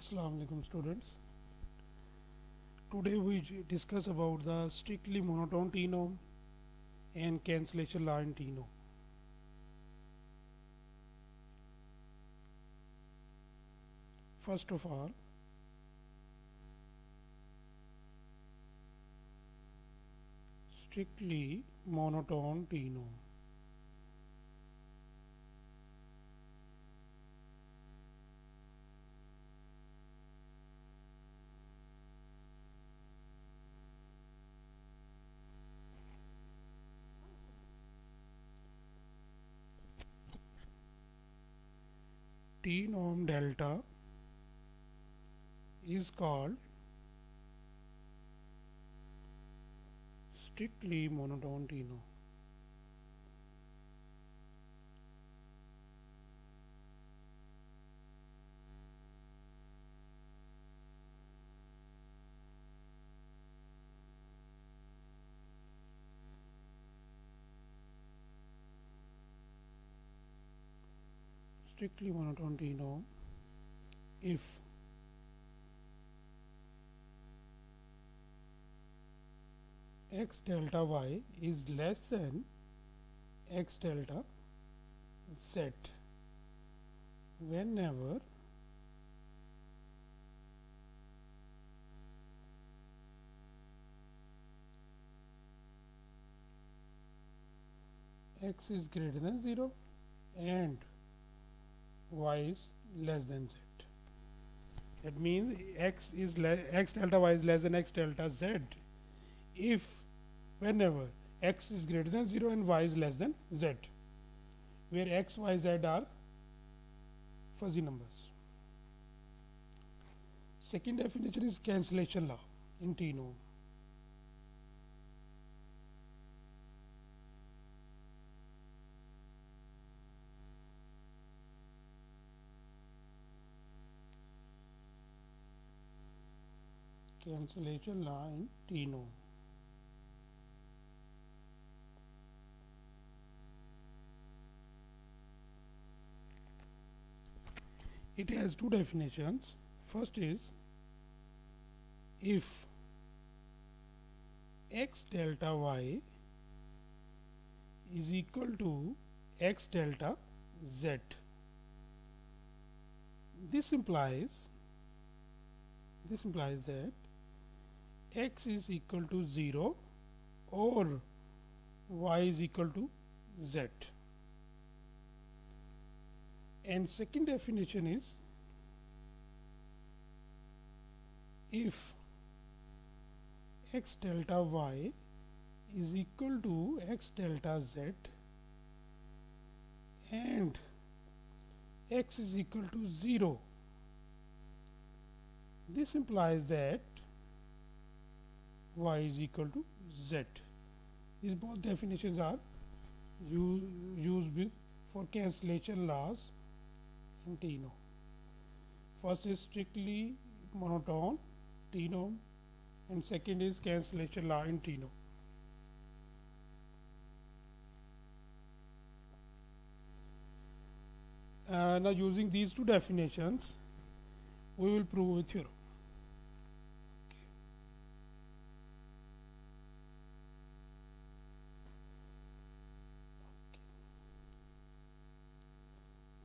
Assalamu alaikum students. Today we discuss about the strictly monotone genome and cancellation law in genome. First of all, strictly monotone genome. Genome delta is called strictly monotone genome. Strictly monotone genome if x delta y is less than x delta z whenever x is greater than 0 and y is less than z. That means x delta y is less than x delta z if whenever x is greater than 0 and y is less than z, where x, y, z are fuzzy numbers. Second definition is cancellation law in genome. Cancellation law in genome. It has two definitions. First is if x delta y is equal to x delta z. This implies that x is equal to 0 or y is equal to z. And second definition is if x delta y is equal to x delta z and x is equal to 0. This implies that y is equal to z. These both definitions are used for cancellation laws in genome. First is strictly monotone genome and second is cancellation law in genome. Now using these two definitions we will prove a theorem.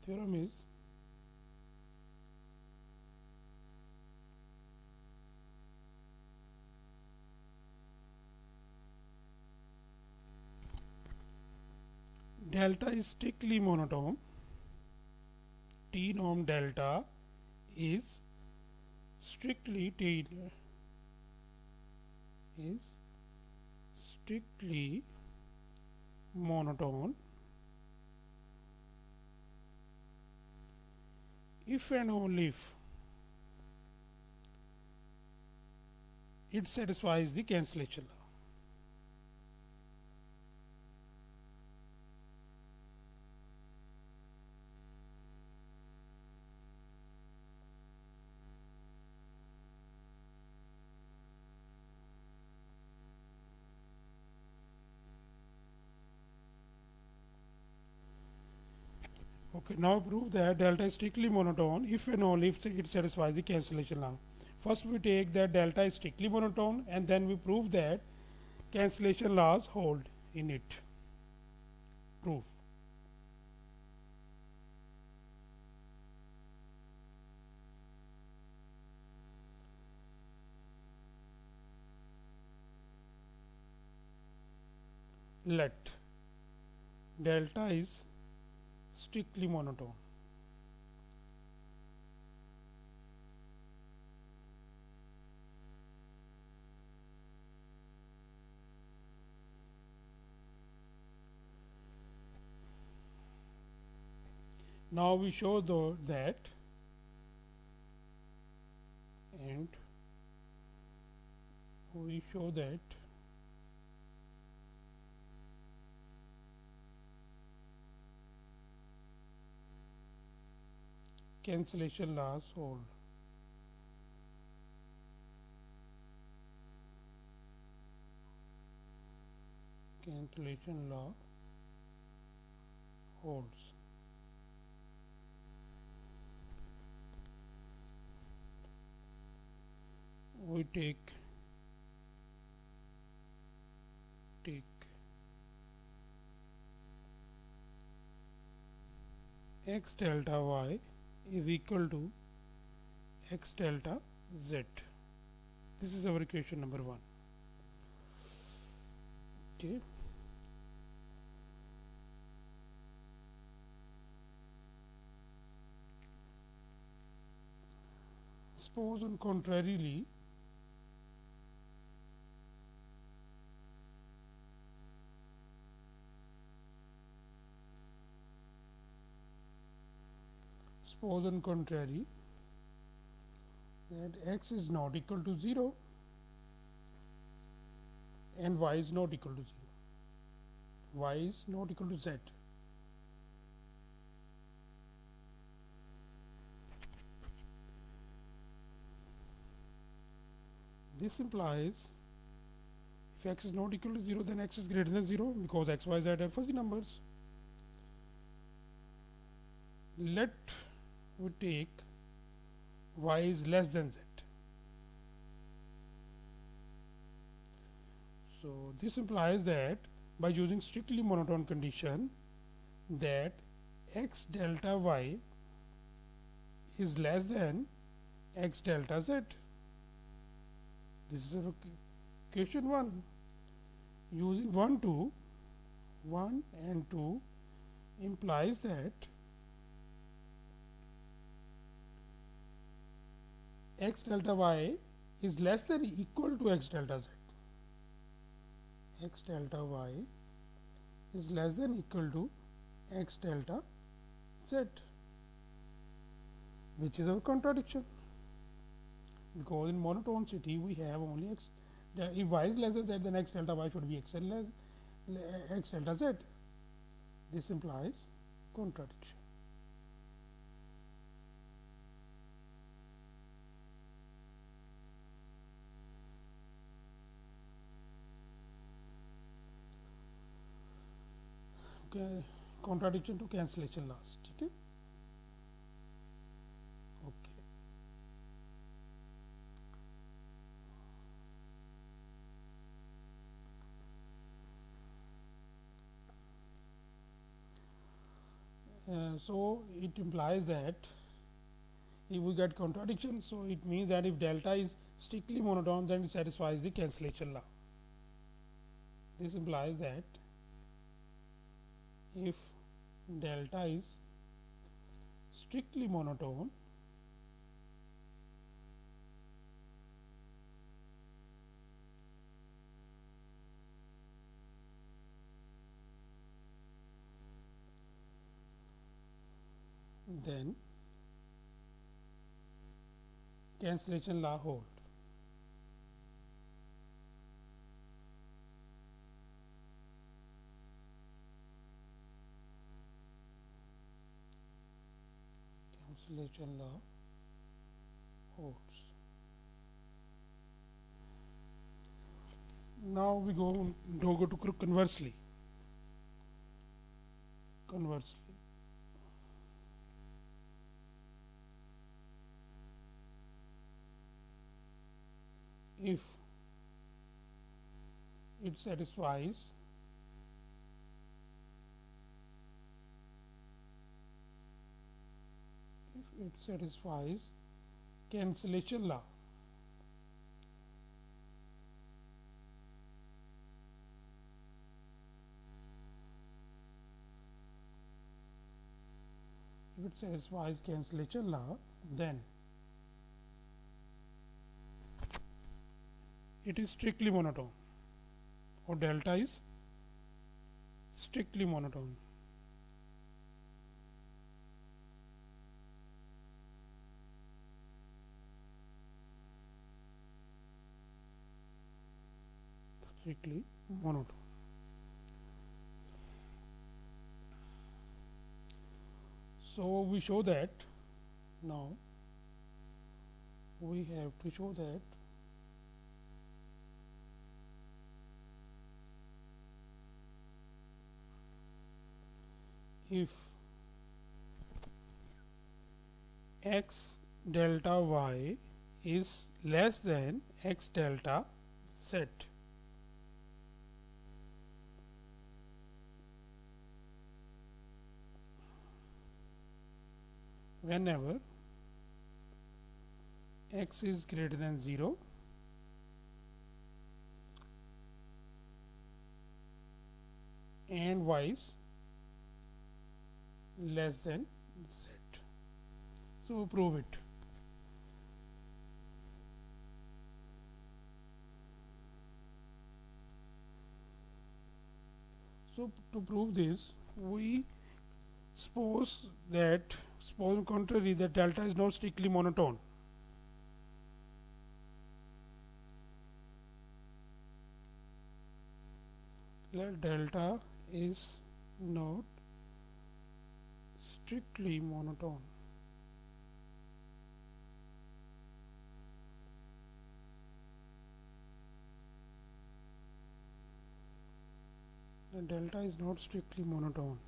Theorem is delta is strictly monotone. Genome delta is strictly monotone if and only if it satisfies the cancellation law. now prove that delta is strictly monotone if and only if it satisfies the cancellation law. First we take that delta is strictly monotone and then we prove that cancellation laws hold in it. Proof. Let delta is strictly monotone. Now we show that and we show that cancellation laws hold. Cancellation law holds. We take x delta y is equal to x delta z. This is our equation number 1. Okay. Suppose on contrarily that x is not equal to 0 and y is not equal to 0. Y is not equal to z. This implies if x is not equal to 0 then x is greater than 0 because x, y, z are fuzzy numbers. Let we take y is less than z. So this implies that by using strictly monotone condition that x delta y is less than x delta z. This is our equation 1. Using 1 and 2 implies that x delta y is less than equal to x delta z. X delta y is less than equal to x delta z, which is our contradiction. Because in monotonicity we have only x. If y is less than z, then x delta y should be x delta z. This implies contradiction. Okay, contradiction to cancellation laws. Okay. Okay. So it implies that if we get contradiction, so it means that if delta is strictly monotone, then it satisfies the cancellation law. This implies that if delta is strictly monotone, then cancellation law hold. Cancellation law holds. Now we go to conversely. if it satisfies cancellation law. If it satisfies cancellation law, then it is strictly monotone, or delta is strictly monotone. Strictly monotone. So we show that now we have to show that if x delta y is less than x delta z, whenever x is greater than 0 and y is less than z. So prove it. So to prove this, we suppose on contrary that delta is not strictly monotone. Delta is not strictly monotone. The delta is not strictly monotone.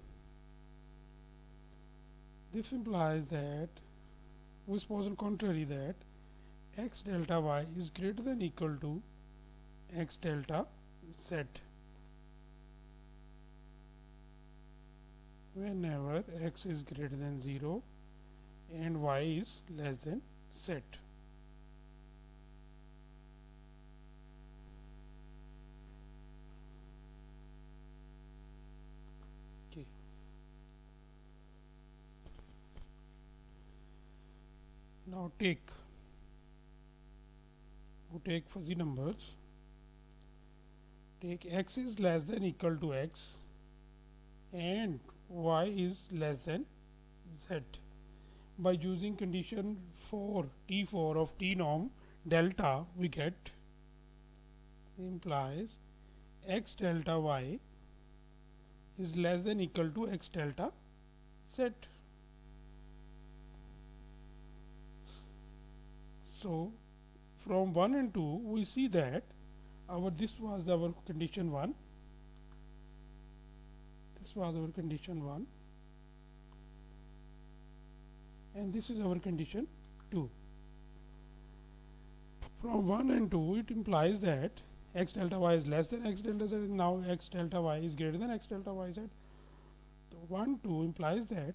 This implies that we suppose on contrary that x delta y is greater than equal to x delta z whenever x is greater than 0 and y is less than z. Okay. Now take fuzzy numbers. Take x is less than equal to x and y is less than z. By using condition 4 T4 of T norm delta, we get implies x delta y is less than equal to x delta z. So from 1 and 2 we see that this was our condition 1, this was our condition 1, and this is our condition 2. From 1 and 2 it implies that x delta y is less than x delta z, and now x delta y is greater than x delta y z. So 1 2 implies that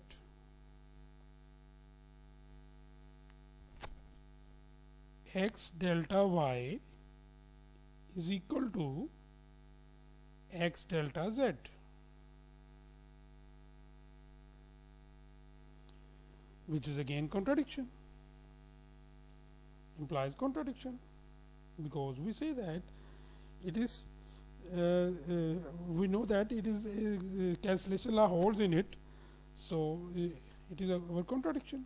x delta y is equal to x delta z. Which is again contradiction, implies contradiction, because we say that it is we know that it is cancellation law holds in it, so it is our contradiction.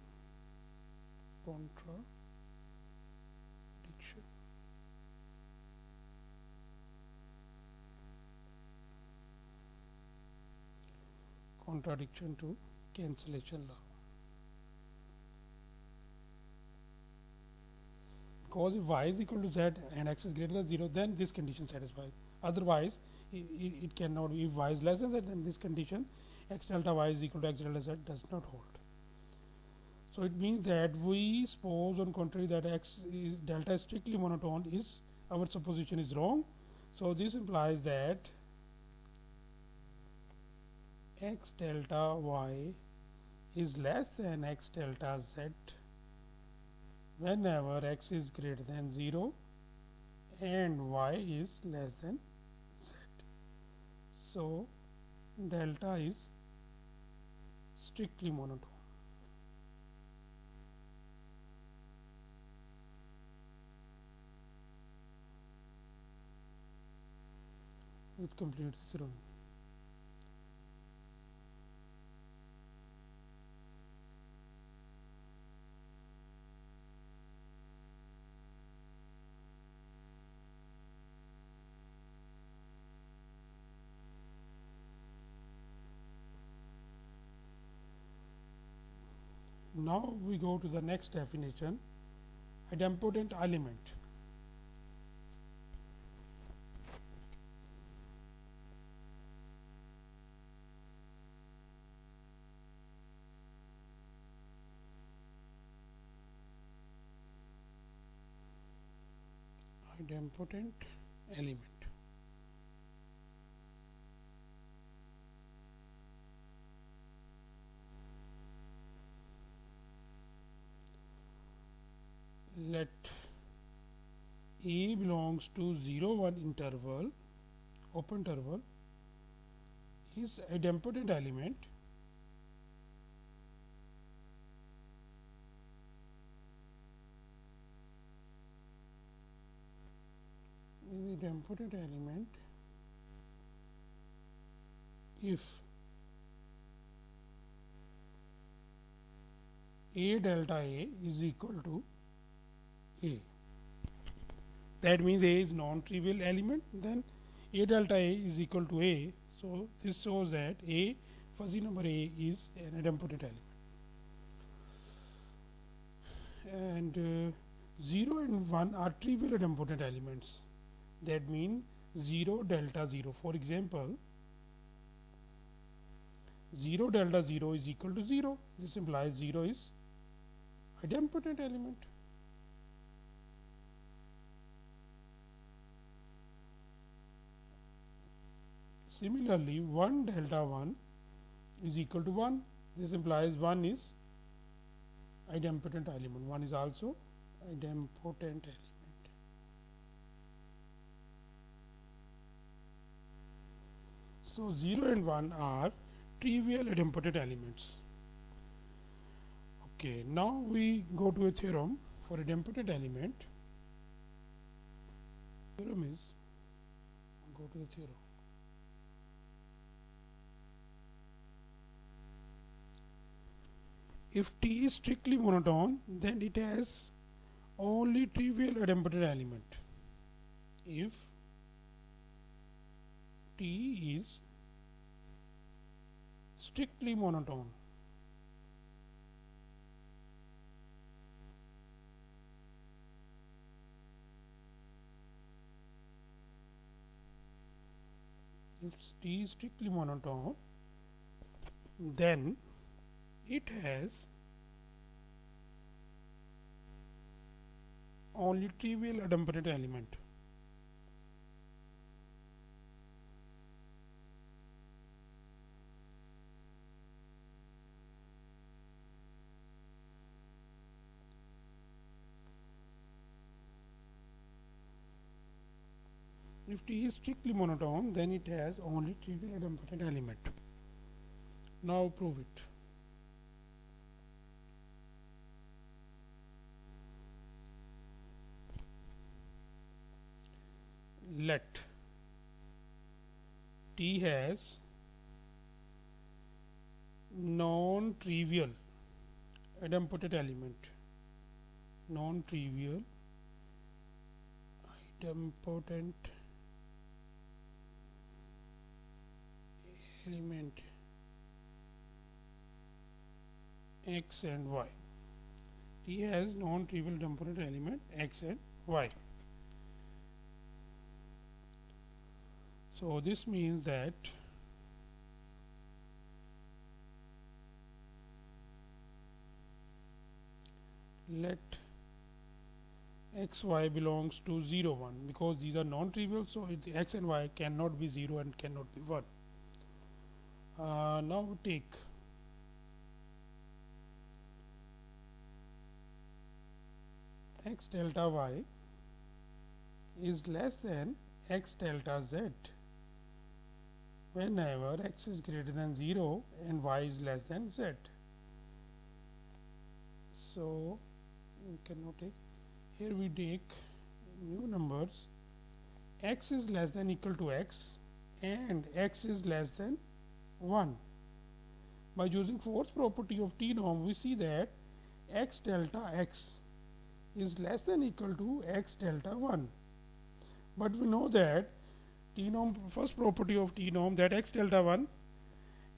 Contradiction to cancellation law. Because if y is equal to z and x is greater than 0, then this condition satisfies. Otherwise, it cannot be. If y is less than z, then this condition x delta y is equal to x delta z does not hold. So it means that we suppose on contrary that delta is strictly monotone is our supposition is wrong. So this implies that x delta y is less than x delta z whenever x is greater than 0 and y is less than z. So delta is strictly monotone. It completes its theorem. Now we go to the next definition, idempotent element. Idempotent element. Let A belongs to 0 1 interval, open interval, is idempotent element if A delta A is equal to A. That means A is non-trivial element, then A delta A is equal to A. So this shows that A, fuzzy number A, is an idempotent element. And 0 and 1 are trivial idempotent elements. That means 0 delta 0. For example, 0 delta 0 is equal to 0. This implies 0 is idempotent element. Similarly, 1 delta 1 is equal to 1. This implies 1 is idempotent element. 1 is also idempotent element. So 0 and 1 are trivial idempotent elements. Okay, now we go to a theorem for idempotent element. Theorem is, go to the theorem. If T is strictly monotone, then it has only trivial idempotent element. If T is strictly monotone, if T is strictly monotone, then it has only trivial idempotent element. If T is strictly monotone, then it has only trivial idempotent element. Now prove it. Let T has non-trivial idempotent element, non-trivial idempotent element x and y. T has non-trivial idempotent element x and y. So this means that let x y belongs to 0 1 because these are non-trivial, so x and y cannot be 0 and cannot be 1. Now we take x delta y is less than x delta z whenever x is greater than 0 and y is less than z. So we cannot take, here we take new numbers, x is less than equal to x and x is less than 1. By using fourth property of t norm, we see that x delta x is less than equal to x delta 1. But we know that t norm, first property of t norm, that x delta 1,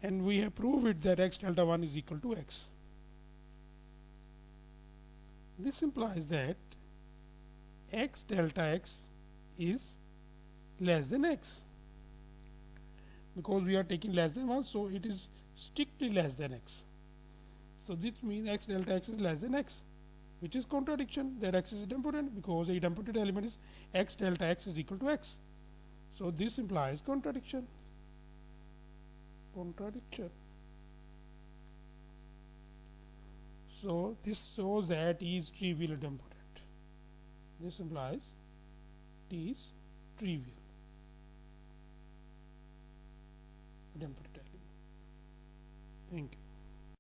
and we have proved it that x delta 1 is equal to x. This implies that x delta x is less than x, because we are taking less than 1, so it is strictly less than x. So this means x delta x is less than x, which is contradiction, that x is idempotent, because the idempotent element is x delta x is equal to x. So this implies contradiction. So this shows that T is trivial idempotent. This implies T is trivial idempotent element. Thank you.